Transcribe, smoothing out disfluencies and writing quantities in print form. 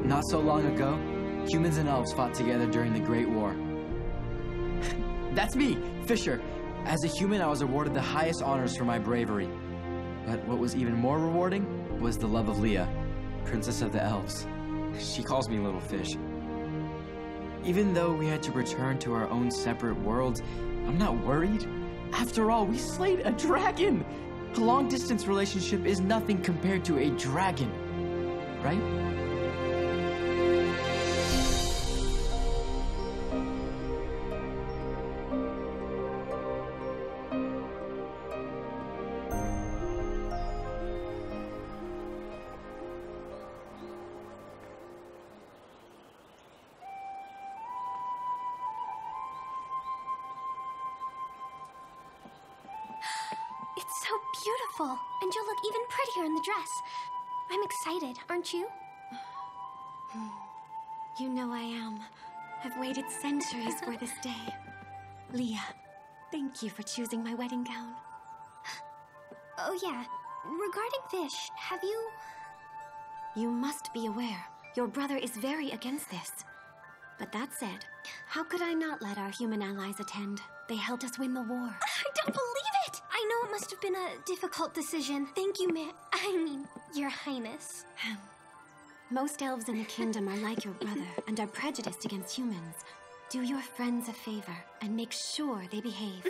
Not so long ago, humans and elves fought together during the Great War. That's me, Fisher. As a human, I was awarded the highest honors for my bravery. But what was even more rewarding was the love of Liya, Princess of the Elves. She calls me Little Fish. Even though we had to return to our own separate worlds, I'm not worried. After all, we slayed a dragon! A long-distance relationship is nothing compared to a dragon, right? It's so beautiful, and you'll look even prettier in the dress. I'm excited, aren't you? You know I am. I've waited centuries for this day. Liya, thank you for choosing my wedding gown. Oh yeah, regarding Fish, have you... You must be aware, your brother is very against this. But that said, how could I not let our human allies attend? They helped us win the war. I don't believe it! I know it must have been a difficult decision. Thank you, Your Highness. Most elves in the kingdom are like your brother and are prejudiced against humans. Do your friends a favor and make sure they behave.